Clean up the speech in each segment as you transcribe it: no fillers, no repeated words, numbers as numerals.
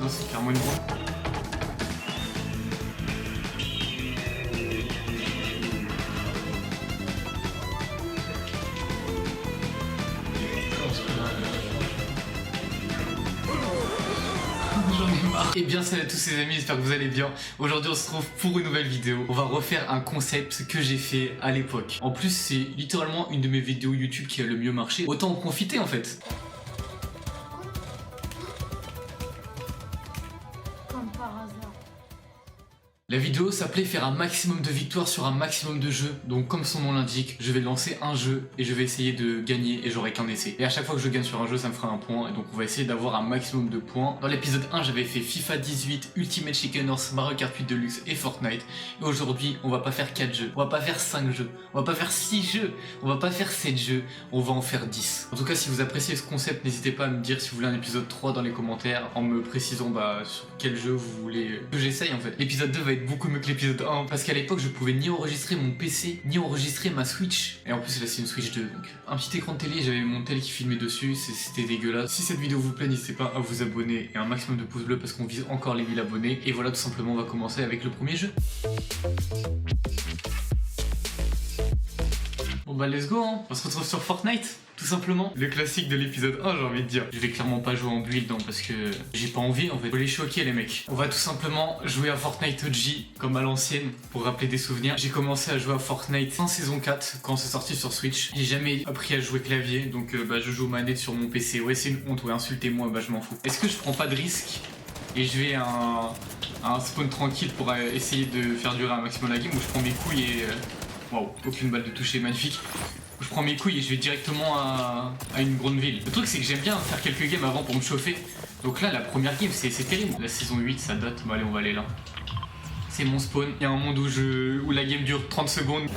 Non, c'est clairement une bombe. J'en ai marre. Et bien salut à tous les amis, j'espère que vous allez bien. Aujourd'hui on se retrouve pour une nouvelle vidéo. On va refaire un concept que j'ai fait à l'époque. En plus c'est littéralement une de mes vidéos YouTube qui a le mieux marché. Autant en profiter en fait. Comme par hasard. La vidéo s'appelait faire un maximum de victoires sur un maximum de jeux. Donc comme son nom l'indique, je vais lancer un jeu et je vais essayer de gagner et j'aurai qu'un essai. Et à chaque fois que je gagne sur un jeu, ça me fera un point. Et donc on va essayer d'avoir un maximum de points. Dans l'épisode 1, j'avais fait FIFA 18, Ultimate Chicken Horse, Mario Kart 8 Deluxe et Fortnite. Et aujourd'hui, on va pas faire 4 jeux, on va pas faire 5 jeux, on va pas faire 6 jeux, on va pas faire 7 jeux, on va en faire 10. En tout cas, si vous appréciez ce concept, n'hésitez pas à me dire si vous voulez un épisode 3 dans les commentaires en me précisant sur quel jeu vous voulez que j'essaye en fait. L'épisode 2 va être beaucoup mieux que l'épisode 1 parce qu'à l'époque je pouvais ni enregistrer mon PC ni enregistrer ma Switch, et en plus là c'est une Switch 2, donc un petit écran de télé, j'avais mon tel qui filmait dessus, c'était dégueulasse. Si cette vidéo vous plaît, n'hésitez pas à vous abonner et un maximum de pouces bleus parce qu'on vise encore les 1000 abonnés. Et voilà, tout simplement on va commencer avec le premier jeu. Bon bah let's go hein. On se retrouve sur Fortnite tout simplement. Le classique de l'épisode 1, j'ai envie de dire. Je vais clairement pas jouer en build parce que j'ai pas envie en fait. Faut les choquer les mecs. On va tout simplement jouer à Fortnite OG comme à l'ancienne pour rappeler des souvenirs. J'ai commencé à jouer à Fortnite en saison 4 quand c'est sorti sur Switch. J'ai jamais appris à jouer clavier, donc je joue aux manettes sur mon PC. Ouais, c'est une honte, ouais, insultez-moi, bah je m'en fous. Est-ce que je prends pas de risque et je vais à un spawn tranquille pour essayer de faire durer un maximum la game, où je prends mes couilles et... Waouh, aucune balle de toucher, magnifique. Je prends mes couilles et je vais directement à une grande ville. Le truc c'est que j'aime bien faire quelques games avant pour me chauffer. Donc là la première game c'est terrible. La saison 8 ça date, bon allez on va aller là. C'est mon spawn. Il y a un monde où la game dure 30 secondes.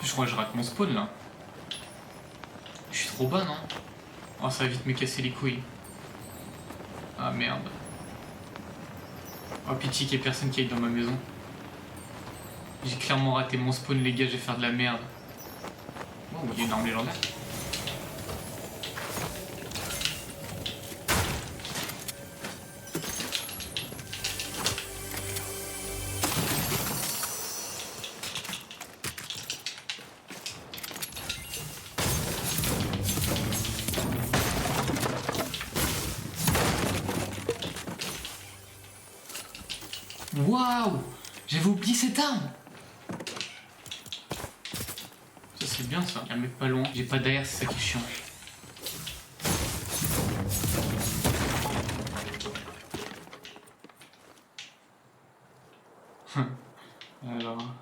Je crois que je rate mon spawn là. Je suis trop bas non? Oh ça va vite me casser les couilles. Ah merde. Oh pitié qu'il y ait personne qui aille dans ma maison. J'ai clairement raté mon spawn les gars, je vais faire de la merde. Oh, il y a une arme légendaire. Waouh! J'avais oublié cette arme! C'est bien ça, il y a un mec pas loin. J'ai pas d'air, c'est ça qui est chiant. Alors...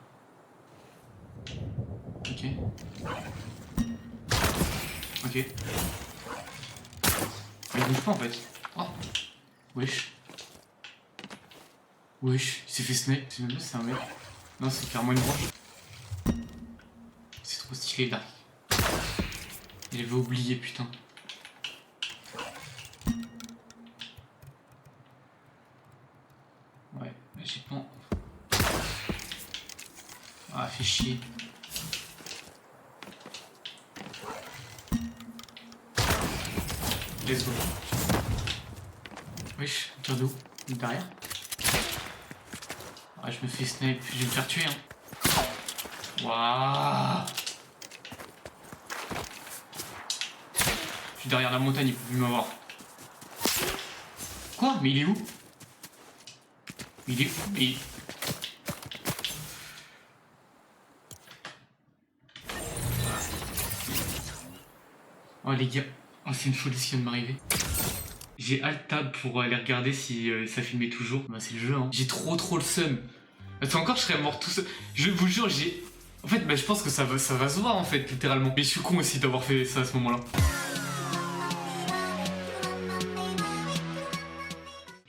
Ok. Ok. Il bouge pas en fait. Oh. Wesh. Wesh, il s'est fait snipe. C'est un mec. Non, c'est clairement une branche. C'est trop stylé là. Il avait oublié, putain. Ouais, mais j'ai pas... Ah, fait chier. Let's go. Wesh, tire d'où? Derrière? Ah, je me fais snipe, je vais me faire tuer, hein. Waouh! Je suis derrière la montagne, il peut plus m'avoir. Quoi? Mais il est où? Il est où? Mais... Oh les gars, oh, c'est une folie ce qui vient de m'arriver. J'ai alt tab pour aller regarder si ça filmait toujours. Bah c'est le jeu hein. J'ai trop le seum. Parce qu'encore je serais mort tout seul. Je vous jure j'ai... En fait je pense que ça va se voir en fait littéralement. Mais je suis con aussi d'avoir fait ça à ce moment là.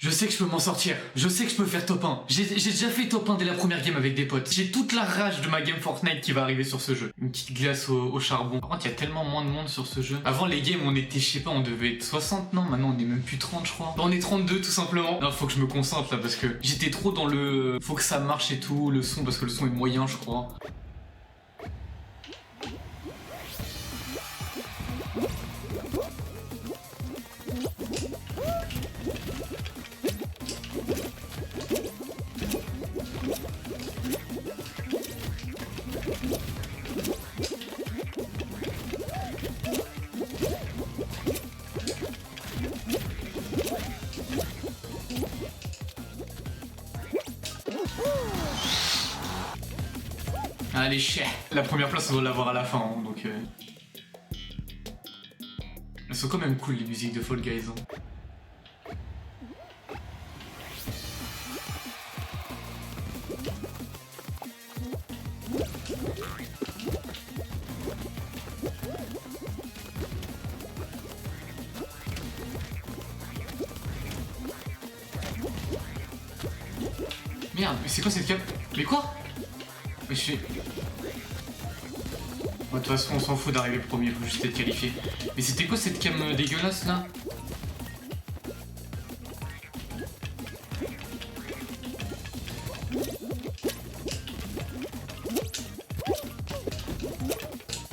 Je sais que je peux m'en sortir, je sais que je peux faire top 1. J'ai déjà fait top 1 dès la première game avec des potes. J'ai toute la rage de ma game Fortnite qui va arriver sur ce jeu. Une petite glace au charbon. Par contre, il y a tellement moins de monde sur ce jeu. Avant les games, on était, je sais pas, on devait être 60, non, maintenant on est même plus 30 je crois. Bon, on est 32 tout simplement. Non, faut que je me concentre là parce que j'étais trop dans le... Faut que ça marche et tout, le son, parce que le son est moyen je crois. Allez, chais. La première place, on doit l'avoir à la fin, hein, donc... Elles sont quand même cool, les musiques de Fall Guys. Hein. Merde, mais c'est quoi cette cam? Mais quoi? Mais je suis... De toute façon, on s'en fout d'arriver premier, faut juste être qualifié. Mais c'était quoi cette cam dégueulasse là?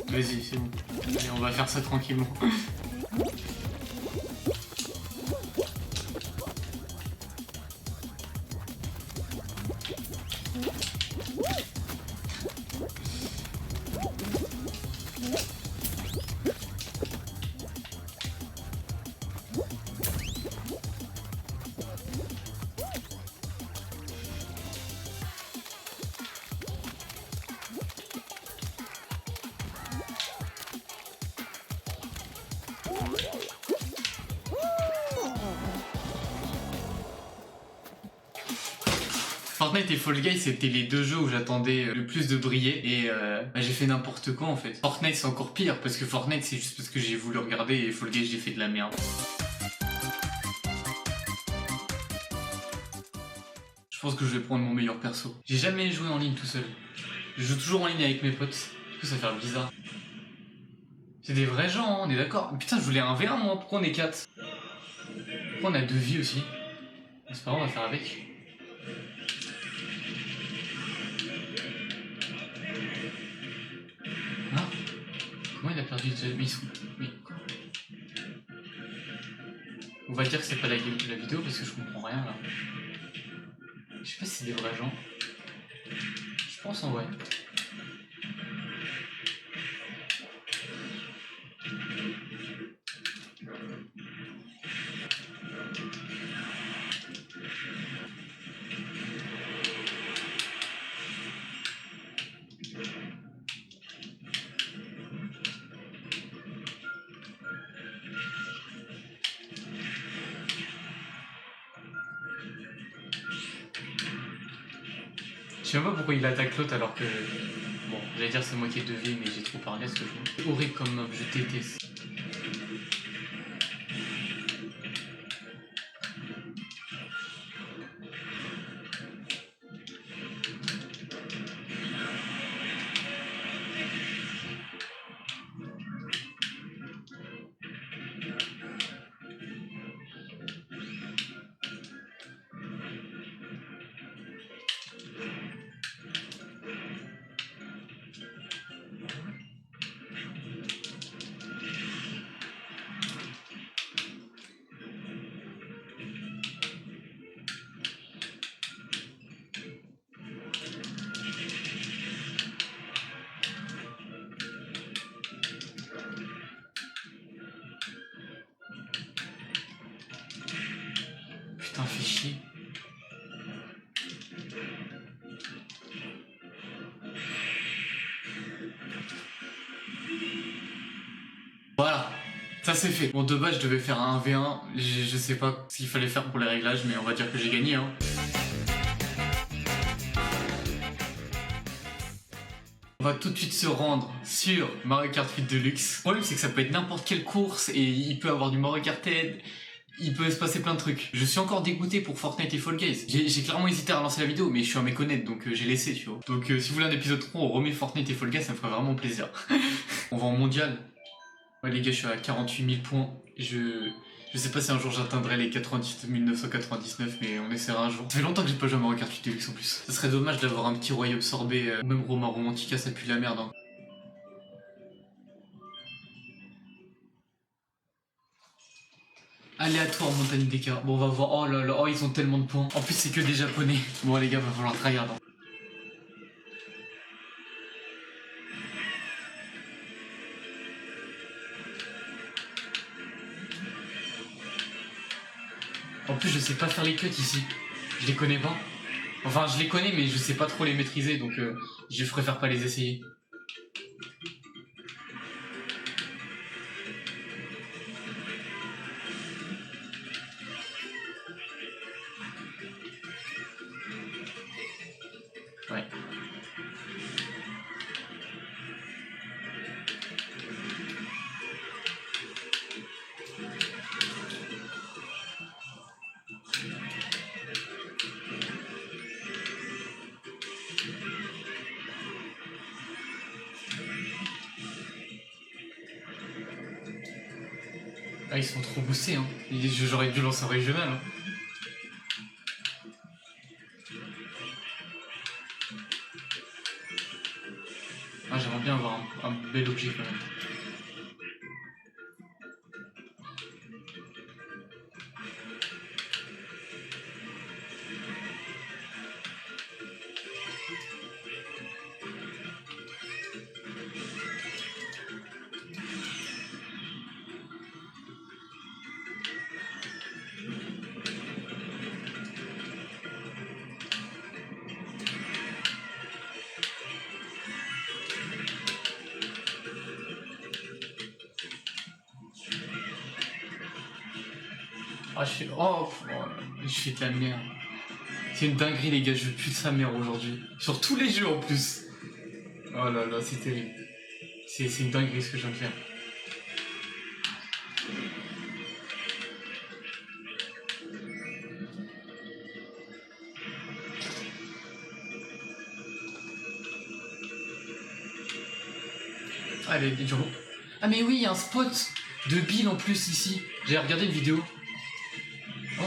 Vas-y, c'est bon. Allez, on va faire ça tranquillement. Fortnite et Fall Guys, c'était les deux jeux où j'attendais le plus de briller et bah, j'ai fait n'importe quoi en fait. Fortnite c'est encore pire parce que Fortnite c'est juste parce que j'ai voulu regarder et Fall Guys j'ai fait de la merde. Je pense que je vais prendre mon meilleur perso. J'ai jamais joué en ligne tout seul. Je joue toujours en ligne avec mes potes. Du coup ça fait bizarre. C'est des vrais gens, hein, on est d'accord. Putain je voulais un V1 moi, pourquoi on est 4? Pourquoi on a 2 vies aussi? C'est pas grave, on va faire avec. Comment il a perdu de mission? Mais quoi? On va dire que c'est pas la vidéo parce que je comprends rien là. Je sais pas si c'est des vrais gens. Je pense en vrai. Je sais même pas pourquoi il attaque l'autre alors que... Bon, j'allais dire c'est moi qui ai 2 vies mais j'ai trop parlé à ce que je vois. C'est horrible comme mob, je déteste. Putain, fais chier. Voilà, ça c'est fait. Bon, de base, je devais faire un 1v1. Je sais pas ce qu'il fallait faire pour les réglages, mais on va dire que j'ai gagné. Hein. On va tout de suite se rendre sur Mario Kart 8 Deluxe. Le problème, c'est que ça peut être n'importe quelle course et il peut avoir du Mario Kart Head. Il peut se passer plein de trucs. Je suis encore dégoûté pour Fortnite et Fall Guys. J'ai clairement hésité à relancer la vidéo, mais je suis à méconnaître, donc j'ai laissé, tu vois. Donc si vous voulez un épisode 3, on remet Fortnite et Fall Guys, ça me ferait vraiment plaisir. On va en mondial. Ouais les gars, je suis à 48 000 points. Je sais pas si un jour j'atteindrai les 98 999, mais on essaiera un jour. Ça fait longtemps que j'ai pas joué à Mario Kart 8 Deluxe en plus. Ça serait dommage d'avoir un petit roi absorbé, ou même Roma Romantica, ça pue la merde. Hein. Aléatoire montagne d'écart. Bon on va voir. Oh là là, oh ils ont tellement de points. En plus c'est que des japonais. Bon les gars, va falloir tryhard. Hein. En plus je sais pas faire les cuts ici. Je les connais pas. Enfin, je les connais, mais je sais pas trop les maîtriser, donc je préfère pas les essayer. Ouais. Ah, ils sont trop boostés, hein. J'aurais dû lancer un régional, hein. Ah, j'aimerais bien avoir un bel objet quand même. Ah, je fais... Oh, je fais de la merde. C'est une dinguerie, les gars, je pue de sa mère aujourd'hui. Sur tous les jeux en plus. Oh là là, c'est terrible. C'est une dinguerie ce que je viens de faire. Allez, du coup. Ah, mais oui, il y a un spot de Bill en plus ici. J'ai regardé une vidéo. Oh.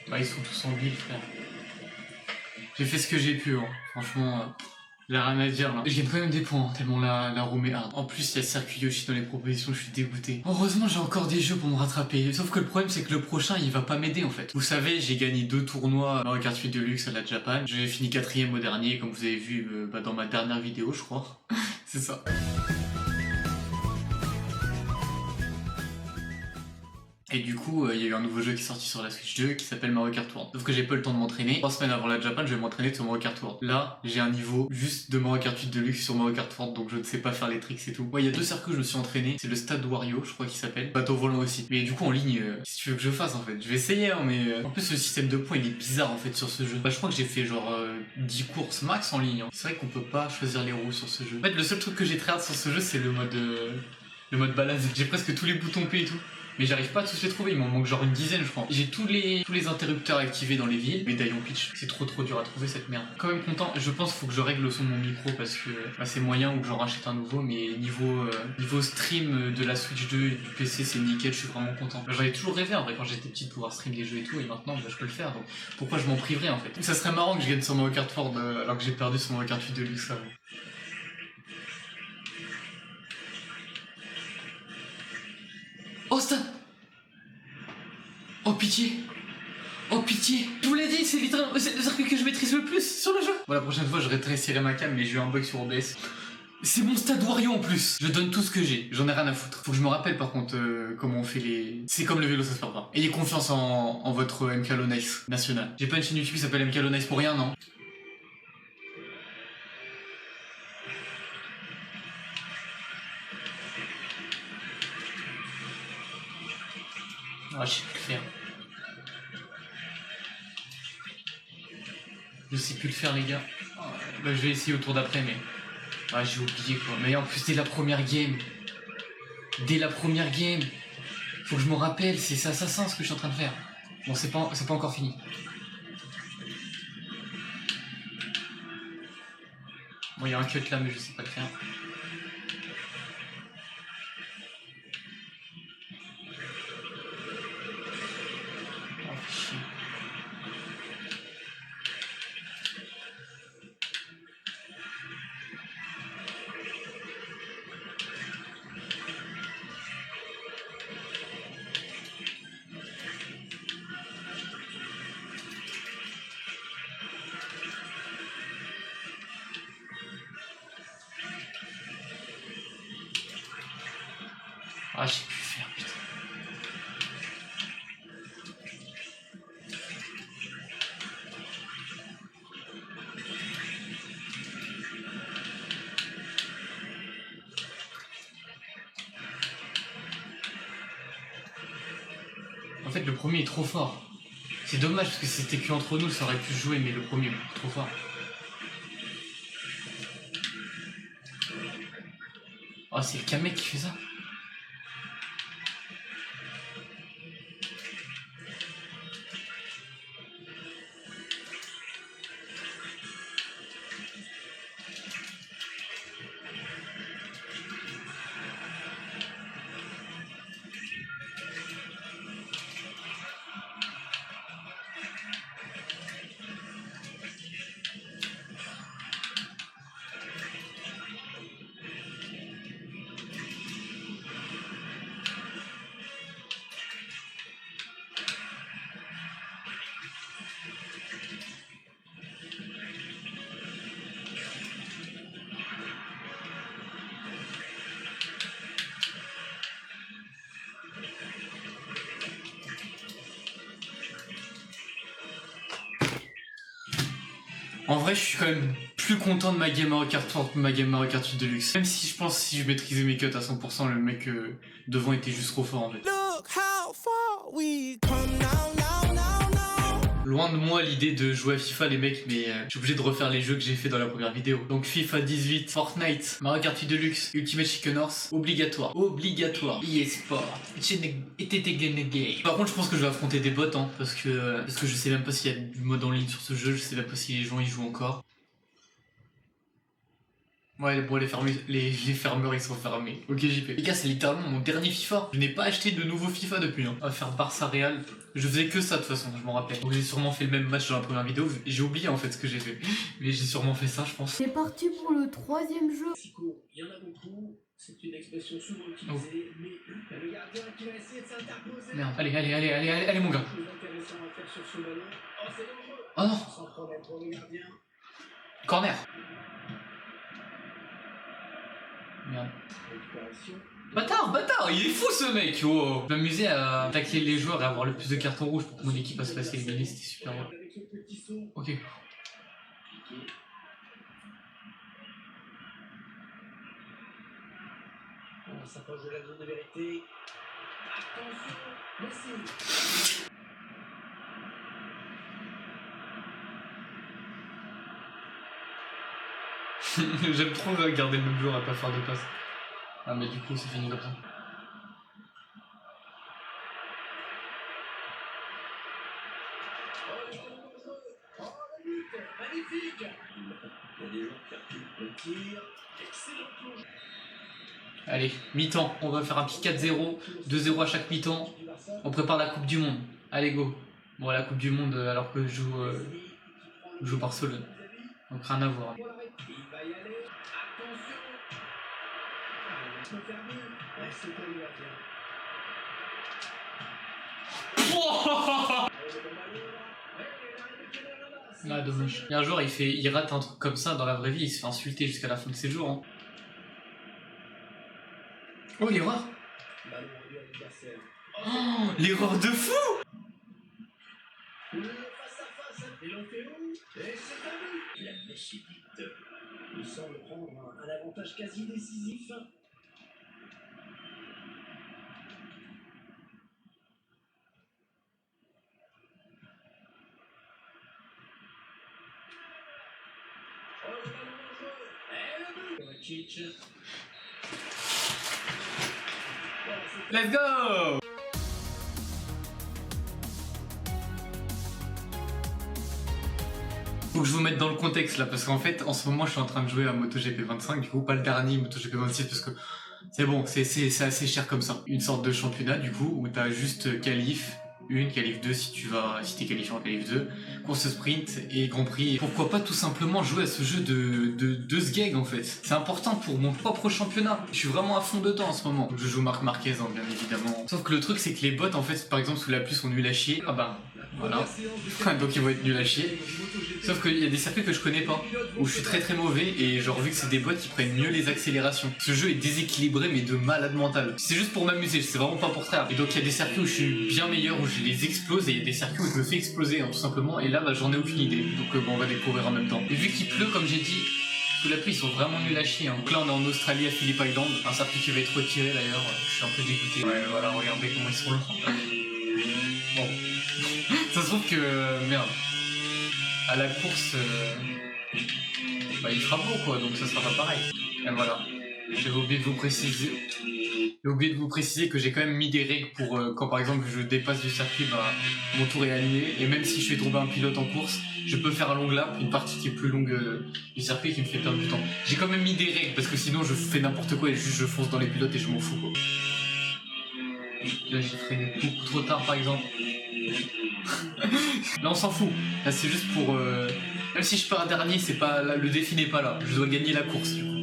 Bah, ils sont tous en Bill, frère. J'ai fait ce que j'ai pu, hein. Franchement. La rien à dire là. Je gagne quand même des points, hein, tellement la room est hard. En plus, il y a Circuit Yoshi dans les propositions, je suis dégoûté. Heureusement, j'ai encore des jeux pour me rattraper. Sauf que le problème, c'est que le prochain, il va pas m'aider en fait. Vous savez, j'ai gagné 2 tournois Mario Kart 8 Deluxe à la Japan. J'ai fini 4ème au dernier, comme vous avez vu dans ma dernière vidéo, je crois. C'est ça. Et du coup, il y a eu un nouveau jeu qui est sorti sur la Switch 2 qui s'appelle Mario Kart World. Sauf que j'ai pas eu le temps de m'entraîner. 3 semaines avant la Japan, je vais m'entraîner sur Mario Kart World. Là, j'ai un niveau juste de Mario Kart 8 Deluxe sur Mario Kart World, donc je ne sais pas faire les tricks et tout. Ouais, il y a 2 circuits où je me suis entraîné. C'est le stade Wario, je crois qu'il s'appelle. Bateau volant aussi. Mais du coup, en ligne, qu'est-ce que tu veux que je fasse en fait? Je vais essayer, hein, mais. En plus, le système de points, il est bizarre en fait sur ce jeu. Bah, je crois que j'ai fait genre 10 courses max en ligne, hein. C'est vrai qu'on peut pas choisir les roues sur ce jeu. En fait, le seul truc que j'ai très hard sur ce jeu, c'est le mode balade. J'ai presque tous les boutons P et tout. Mais j'arrive pas à tous les trouver, il m'en manque genre une dizaine je crois. J'ai tous les interrupteurs activés dans les villes. Médaillon pitch, c'est trop dur à trouver cette merde. Quand même content, je pense qu'il faut que je règle le son de mon micro parce que c'est moyen ou que j'en rachète un nouveau, mais niveau stream de la Switch 2 et du PC c'est nickel, je suis vraiment content. J'en ai toujours rêvé en vrai quand j'étais petit de pouvoir stream des jeux et tout, et maintenant je peux le faire, donc pourquoi je m'en priverais en fait. Ça serait marrant que je gagne sur Mario Kart Ford alors que j'ai perdu sur Mario Kart 8 Deluxe avant. Oh stop! Oh pitié! Oh pitié! Je vous l'ai dit, c'est littéralement le circuit que je maîtrise le plus sur le jeu! Bon, la prochaine fois, je rétrécirai ma cam, mais j'ai eu un bug sur OBS. C'est mon stade Wario en plus! Je donne tout ce que j'ai, j'en ai rien à foutre. Faut que je me rappelle par contre comment on fait les. C'est comme le vélo, ça se perd pas. Ayez confiance en votre MKLo Nice national. J'ai pas une chaîne YouTube qui s'appelle MKLo Nice pour rien, non? Ah, je sais plus le faire. Je sais plus le faire, les gars. Bah, je vais essayer au tour d'après, mais. Ah, j'ai oublié quoi. Mais en plus, dès la première game. Faut que je me rappelle, c'est assassin ce que je suis en train de faire. Bon, c'est pas encore fini. Bon, il y a un cut là, mais je sais pas le faire. Oh, chier. Ah, j'ai pu faire, putain. En fait, le premier est trop fort. C'est dommage parce que si c'était que entre nous, ça aurait pu jouer, mais le premier est beaucoup trop fort. Oh, c'est le Kamek qui fait ça. En vrai, je suis quand même plus content de ma game Mario Kart Tour que ma game Mario Kart 8 Deluxe. Même si je pense que si je maîtrisais mes cuts à 100%, le mec devant était juste trop fort en fait. Loin de moi l'idée de jouer à FIFA les mecs, mais je suis obligé de refaire les jeux que j'ai fait dans la première vidéo. Donc FIFA 18, Fortnite, Mario Kart 8 Deluxe, Ultimate Chicken Horse, obligatoire. Obligatoire. eSport. Par contre je pense que je vais affronter des bots hein, parce que je sais même pas s'il y a du mode en ligne sur ce jeu, je sais même pas si les gens y jouent encore. Ouais, bon, les fermeurs ils sont fermés. Ok, JP. Les gars, c'est littéralement mon dernier FIFA. Je n'ai pas acheté de nouveau FIFA depuis. Hein. On va faire Barça Real. Je faisais que ça de toute façon, je m'en rappelle. Donc j'ai sûrement fait le même match dans la première vidéo. J'ai oublié en fait ce que j'ai fait. Mais j'ai sûrement fait ça, je pense. C'est parti pour le troisième jeu. Il y en a beaucoup. C'est une expression souvent utilisée, mais le gardien qui va essayer de s'interposer. Merde, allez mon gars. Oh non. Sans problème pour le gardien. Corner. Merde. Bâtard, il est fou ce mec. Oh. Je m'amusais à attaquer les joueurs et avoir le plus de cartons rouges pour que mon équipe se fasse éliminer, c'était super bon. Ok. On s'approche de la zone de vérité. Attention, Messi. J'aime trop regarder le même joueur à pas faire de passe. Ah mais du coup c'est fini comme ça. Magnifique. Il y a des joueurs qui reculent le tir. Excellent plonge. Allez, mi-temps, on va faire un petit 4-0, 2-0 à chaque mi-temps. On prépare la Coupe du Monde. Allez go. Bon la Coupe du Monde alors que je joue Barcelone. Donc rien à voir. Il va y aller. Attention. Il peut faire mieux. Ouais, c'est pour lui à Ah dommage. Il y a un joueur il rate un truc comme ça dans la vraie vie, il se fait insulter jusqu'à la fin de ses jours. Hein. Oh l'erreur. Oh l'erreur de fou. Le face à face, et l'on fait où? Et c'est à lui. La mèche est vite. Il semble prendre un avantage quasi décisif. Oh le ballon en jeu. Et le but. Kovacic. Let's go. Faut que je vous mette dans le contexte là, parce qu'en fait, en ce moment, je suis en train de jouer à MotoGP 25, du coup, pas le dernier MotoGP 26, parce que c'est bon, c'est assez cher comme ça. Une sorte de championnat, du coup, où t'as juste qualif 1, qualif 2 si t'es qualifié en qualif 2, course sprint et grand prix. Pourquoi pas tout simplement jouer à ce jeu de sgeg en fait. C'est important pour mon propre championnat. Je suis vraiment à fond dedans en ce moment. Je joue Marc Marquez, hein, bien évidemment. Sauf que le truc c'est que les bots en fait, par exemple sous la pluie sont nuls à chier. Ah bah, Voilà. Donc ils vont être nuls à chier. Sauf qu'il y a des circuits que je connais pas, où je suis très très mauvais, et genre vu que c'est des bots qui prennent mieux les accélérations. Ce jeu est déséquilibré mais de malade mental. C'est juste pour m'amuser, c'est vraiment pas pour faire. Et donc il y a des circuits où je suis bien meilleur, où je les explose, et il y a des circuits où je me fais exploser, hein, tout simplement, et là bah, j'en ai aucune idée. Donc bon, on va découvrir en même temps. Et vu qu'il pleut, comme j'ai dit, sous la pluie ils sont vraiment nuls à chier. Hein. Donc là on est en Australie à Phillip Island, un circuit qui va être retiré d'ailleurs, je suis un peu dégoûté. Ouais voilà, regardez comment ils sont là. Bon. Ça se trouve que... merde. À la course... bah il fera beau quoi, donc ça sera pas pareil. Et voilà. J'avais oublié de vous préciser... J'ai oublié de vous préciser que j'ai quand même mis des règles pour quand par exemple je dépasse du circuit, bah mon tour est annulé. Et même si je fais tomber un pilote en course, je peux faire un long lap, une partie qui est plus longue du circuit qui me fait perdre du temps. J'ai quand même mis des règles parce que sinon je fais n'importe quoi et juste je fonce dans les pilotes et je m'en fous quoi. Là j'ai freiné beaucoup trop tard par exemple. Là on s'en fout. Là c'est juste pour... Même si je pars dernier, c'est pas là, le défi n'est pas là. Je dois gagner la course du coup.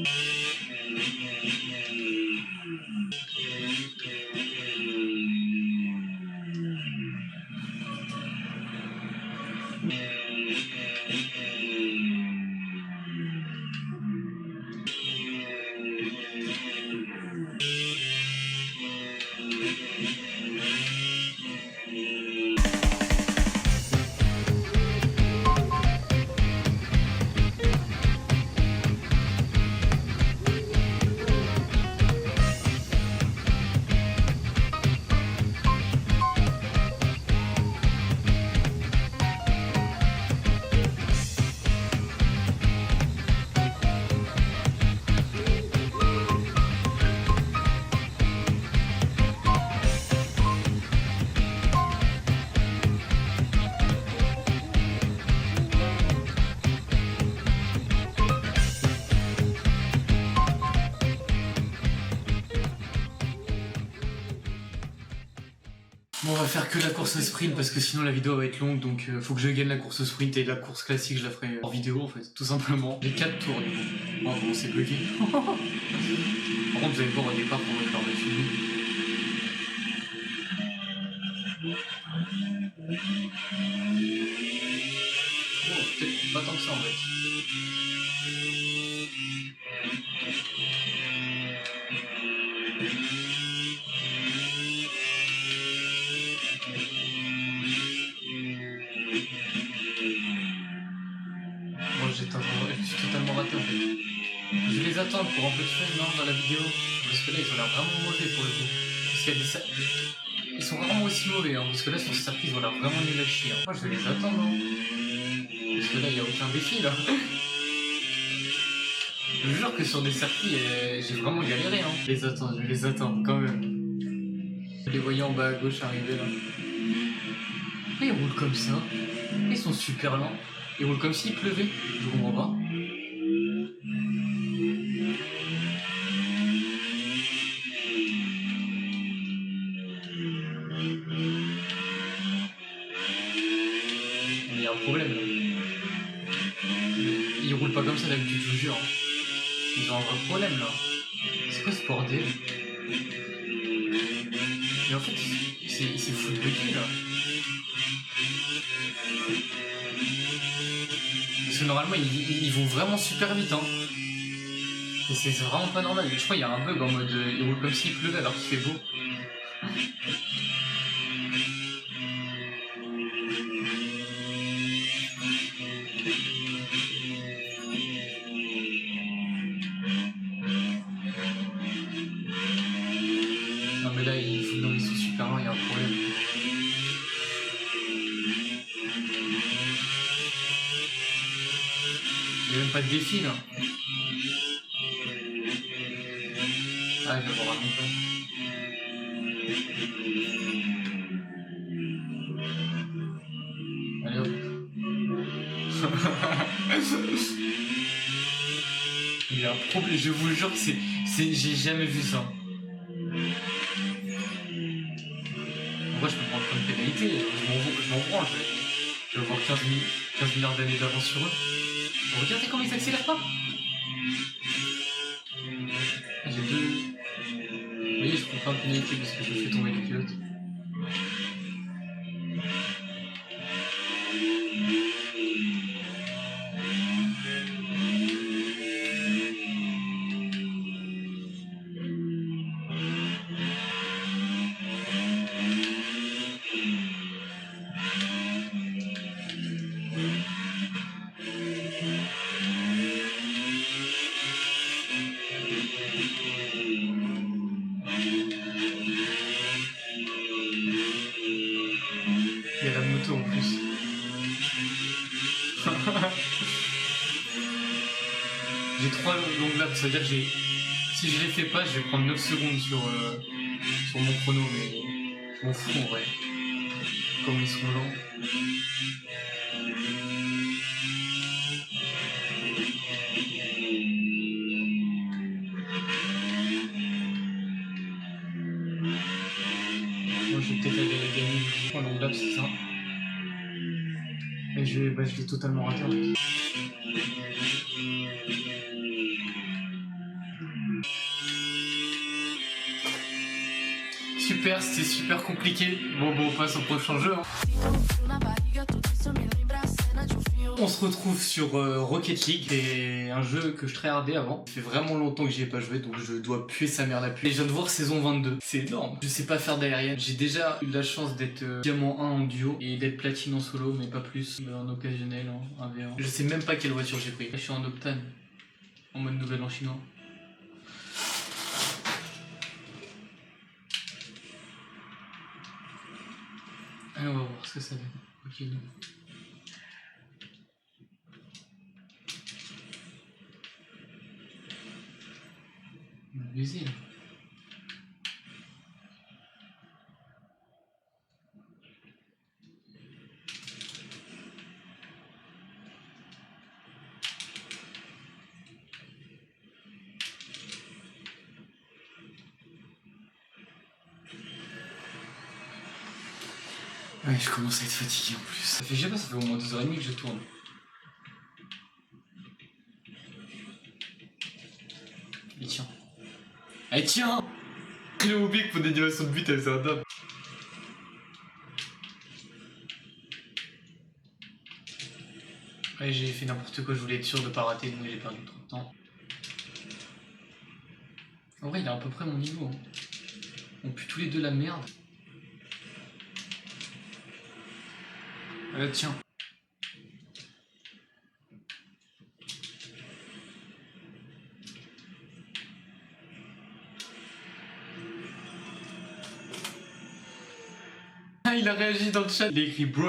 Bon, on va faire que la course sprint parce que sinon la vidéo va être longue, donc faut que je gagne la course sprint et la course classique je la ferai en vidéo en fait, tout simplement. Les 4 tours du coup. Oh bon, c'est bugué. Par contre vous allez voir au départ comment je leur mets fini. Bon, peut-être pas tant que ça en fait. Je suis totalement raté en fait. Je vais les attendre pour un peu de fun non, dans la vidéo. Parce que là ils ont l'air vraiment mauvais pour le coup. Parce qu'il y a des... Ils sont vraiment aussi mauvais hein. Parce que là sur ce circuit ils ont l'air vraiment nuls à chier. Hein. Moi je vais les attendre hein. Parce que là il n'y a aucun défi là. Je vous jure que sur des circuits j'ai vraiment galéré hein. Je vais les attendre quand même. Je les voyais en bas à gauche arriver là. Pourquoi ils roulent comme ça? Ils sont super lents. Ils roulent comme s'il pleuvait. Je comprends pas. Il y a un problème là. Ils roulent pas comme ça d'habitude, je vous jure. Ils ont un vrai problème là. C'est quoi ce bordel? Mais en fait, c'est fou de bugger là. Parce que normalement ils vont vraiment super vite hein. Et c'est vraiment pas normal. Je crois qu'il y a un bug en mode ils roulent comme s'il pleuvait alors qu'il fait beau. Non mais là ils sont super loin, il y a un problème. Il n'y a même pas de défi là. Ah, je vais voir un peu. Allez hop. Il y a un problème, je vous jure que j'ai jamais vu ça. En vrai, je peux prendre comme pénalité, je m'en branle. Je vais avoir 15 milliards d'années d'avance sur eux. Regardez comment ils accélèrent pas. J'ai deux... Vous voyez, je prends pas de pénalité parce que je fais tomber les pilotes. Il y a la moto en plus. J'ai 3 longues laps, c'est-à-dire que si je les fais pas, je vais prendre 9 secondes sur mon chrono, mais je m'en fous en vrai. Comme ils sont lents. Moi je vais peut-être aller les gagner 3 longues laps, c'est ça. Et je l'ai totalement raté en fait. Super, c'était super compliqué. Bon, on passe au prochain jeu. Hein. On se retrouve sur Rocket League, c'est un jeu que je tryhardais avant. Ça fait vraiment longtemps que j'y ai pas joué, donc je dois puer sa mère la pluie. Et je viens de voir saison 22, c'est énorme. Je sais pas faire d'aérienne. J'ai déjà eu la chance d'être diamant 1 en duo et d'être platine en solo, mais pas plus. Mais en occasionnel, en 1v1. Je sais même pas quelle voiture j'ai pris. Là, je suis en octane, en mode nouvelle en chinois. Allez, on va voir ce que ça donne. Ok, non. On va baiser là. Ouais, je commence à être fatigué en plus. Ça fait, je sais pas, ça fait au moins 2h30 que je tourne. Et tiens. Eh tiens! J'ai oublié que pour des animations de but, elles faisaient un dab. Ouais, j'ai fait n'importe quoi, je voulais être sûr de pas rater, donc j'ai perdu trop de temps. En vrai, il a à peu près mon niveau. Hein. On pue tous les deux la merde. Tiens. Ah, il a réagi dans le chat. Il a écrit bro.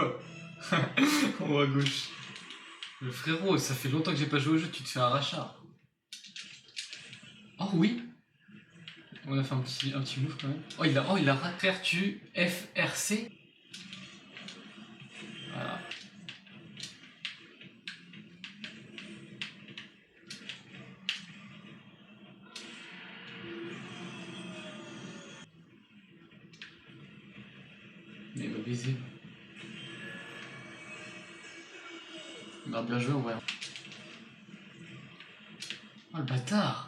En haut à gauche. Le frérot, ça fait longtemps que j'ai pas joué au jeu, tu te fais un rachat. Oh oui. On a fait un petit move quand même. Oh, il a raté tu FRC. Voilà. Mais il va baiser. Il va bien joué en vrai. Oh le bâtard.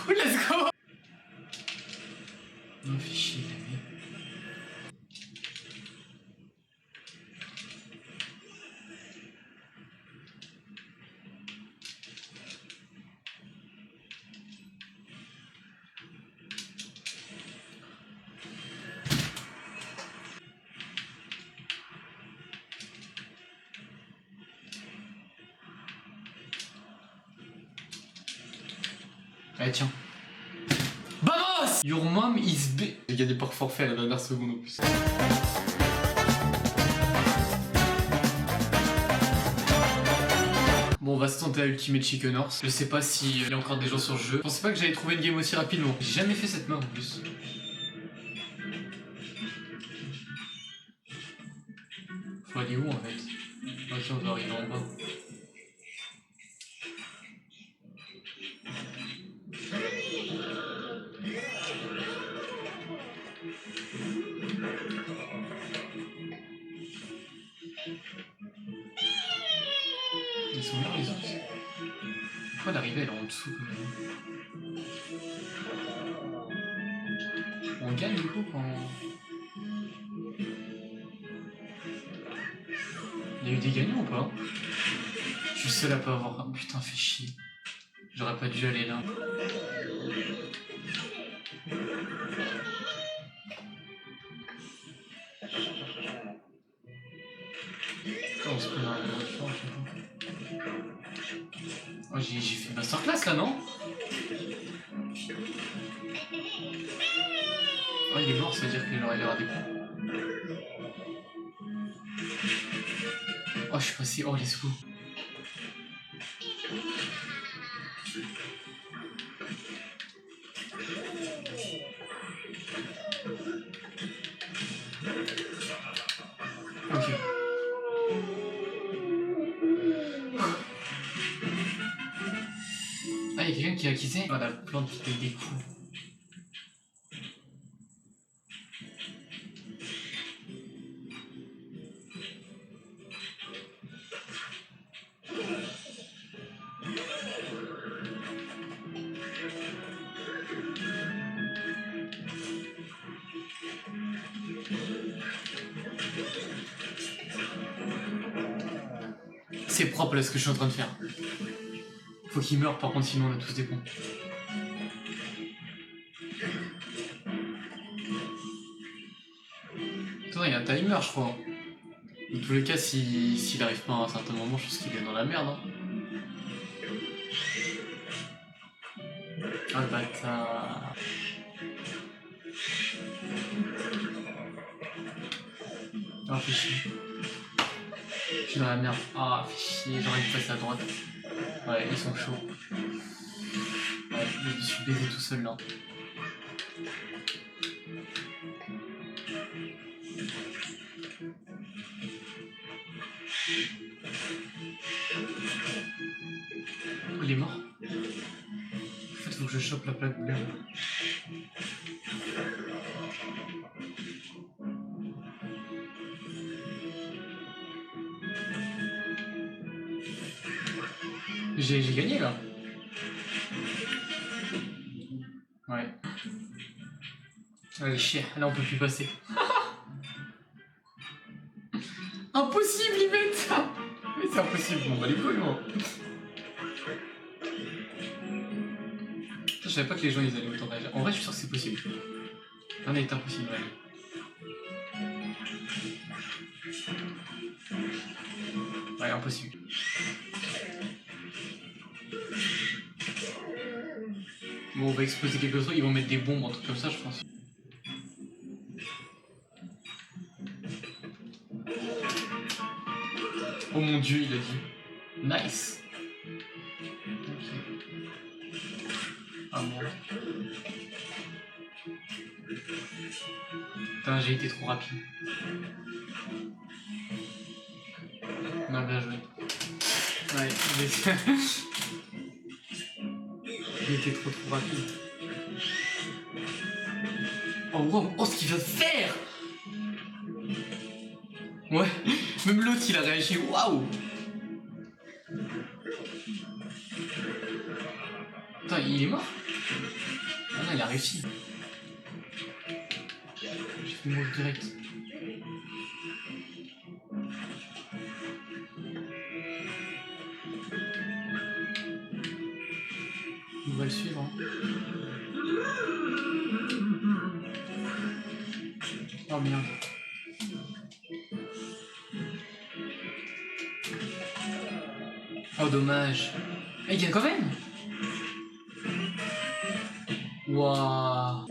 Let's go. Non, fais chier, la vie. Allez, tiens. Vamos! Your mom is b. J'ai gagné par forfait à la dernière seconde en plus. Bon, on va se tenter à Ultimate Chicken Horse. Je sais pas s'il y a encore des gens sur le jeu. Je pensais pas que j'allais trouver une game aussi rapidement. J'ai jamais fait cette map en plus. Faut aller où en fait? Ok, on doit arriver en bas. Ils sont là les autres. Pourquoi l'arrivée elle est en dessous quand même? On gagne du coup quand... Il y a eu des gagnants ou pas? Je suis seul à pas avoir. Ah, putain, fait chier. J'aurais pas dû aller là. On se prend dans la voiture, je sais pas. Oh, j'ai fait une masterclass là, non? Oh, il est mort, ça veut dire qu'il aura des points. Oh, je suis passé. Oh, let's go. Ok. Ah, il y a quelqu'un qui a quitté. Oh, la plante qui fait des coups. C'est propre là ce que je suis en train de faire. Faut qu'il meure par contre, sinon on a tous des cons. Attends, il y a un timer je crois. Dans tous les cas, s'il arrive pas à un certain moment, je pense qu'il est dans la merde. Hein. Ah le bâtard. Ah fais chier. Je suis dans la merde. Ah fais chier, j'aurais dû passer à droite. Ouais, ils sont chauds. Ouais, je me suis baisé tout seul là. Il est mort. En fait, faut que je chope la plaque bleue. J'ai gagné là. Ouais. Allez, chier, là on peut plus passer. Impossible, ils mettent. Mais c'est impossible, bon bah les couilles moi. Je savais pas que les gens ils allaient autant réagir. En vrai, je suis sûr que c'est possible. Rien n'est impossible, ouais. Ouais, impossible. Bon, on va exploser quelque chose, ils vont mettre des bombes, un truc comme ça, je pense. Oh mon dieu, il a dit. Nice. Ok. Ah merde. Putain, j'ai été trop rapide. Non, bien joué. Ouais, j'ai été trop rapide. Oh wow, oh ce qu'il vient de faire. Ouais, même l'autre il a réagi, waouh. Attends, il est mort? Ah non, il a réussi. J'ai fait le move direct. On va le suivre. Hein. Oh merde. Oh dommage. Eh, il gagne quand même. Waouh.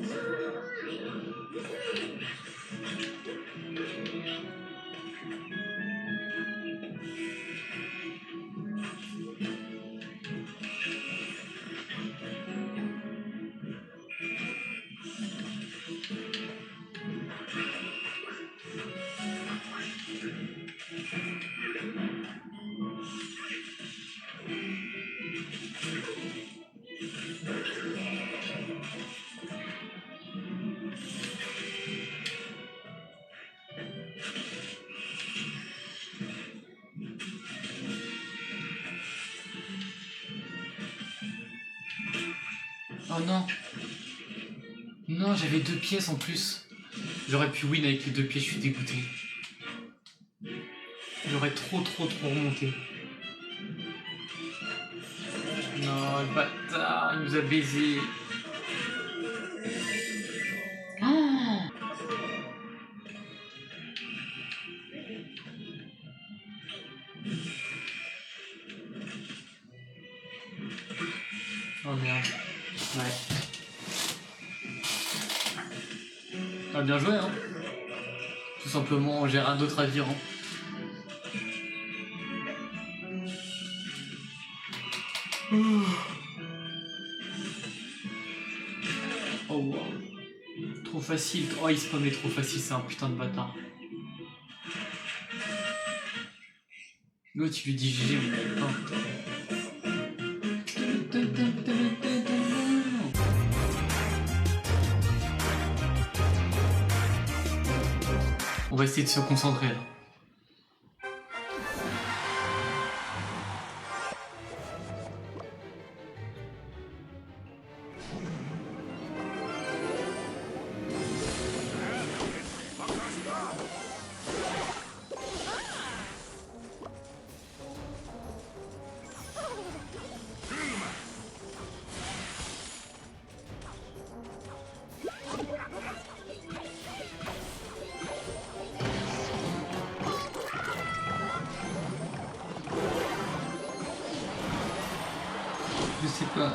Oh non. Non, j'avais 2 pièces en plus. J'aurais pu win avec les 2 pièces, je suis dégoûté. J'aurais trop remonté. Non, le bâtard, il nous a baisé. Oh merde. Ouais. Ah, bien joué, hein. Tout simplement, j'ai rien d'autre à dire. Hein. Oh wow. Trop facile. Oh, il spammait trop facile, c'est un putain de bâtard. L'autre, il lui dit GG, mais il pas. On va essayer de se concentrer là.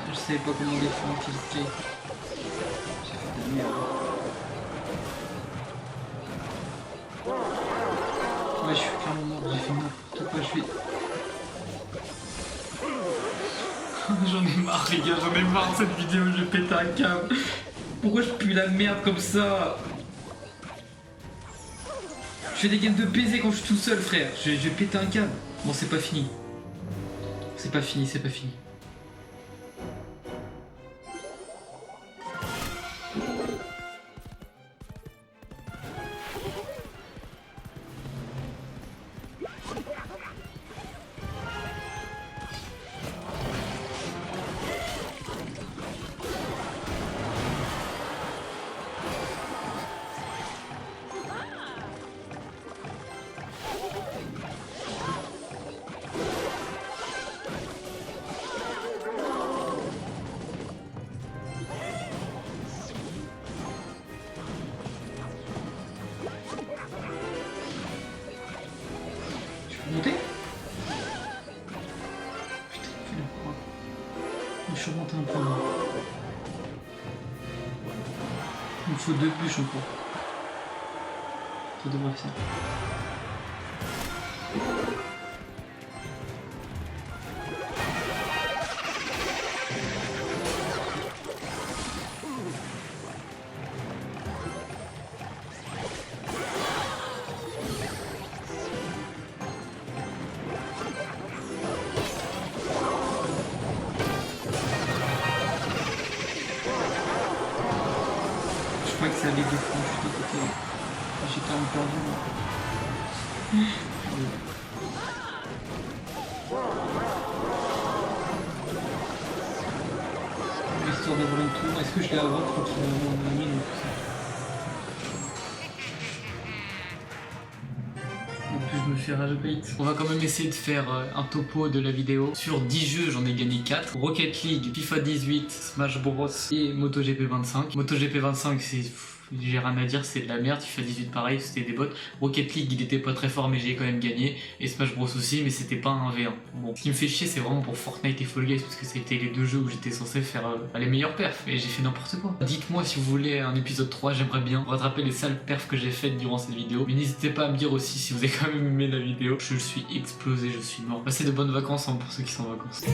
Je savais pas comment défendre Jay. J'ai fait de la merde. Ouais, je suis clairement mort, j'ai fait n'importe quoi, J'en ai marre les gars, j'en ai marre de cette vidéo, je vais péter un câble. Pourquoi je pue la merde comme ça? Je fais des games de baiser quand je suis tout seul frère, je vais péter un câble. Bon, c'est pas fini. C'est pas fini. Monter? Putain, fais le quoi? Je suis remonté un peu là. Il me faut 2 bûches encore. Ça devrait faire. Je crois que ça allait de fond, je suis de côté. J'ai quand même perdu. Histoire d'avoir une tour, est-ce que je l'ai avant quand il a mon mine ou tout ça? En plus je me fais rage bait. On va quand même essayer de faire un topo de la vidéo. Sur 10 jeux j'en ai gagné 4. Rocket League, FIFA 18, Smash Bros et MotoGP 25. MotoGP 25 c'est... J'ai rien à dire, c'est de la merde. FIFA 18 pareil, c'était des bots. Rocket League il était pas très fort mais j'ai quand même gagné. Et Smash Bros aussi mais c'était pas un V1. Bon, ce qui me fait chier c'est vraiment pour Fortnite et Fall Guys parce que c'était les 2 jeux où j'étais censé faire les meilleurs perfs et j'ai fait n'importe quoi. Dites-moi si vous voulez un épisode 3, j'aimerais bien rattraper les sales perfs que j'ai faites durant cette vidéo. Mais n'hésitez pas à me dire aussi si vous avez quand même aimé la vidéo. Je suis explosé, je suis mort. Passez de bonnes vacances hein, pour ceux qui sont en vacances.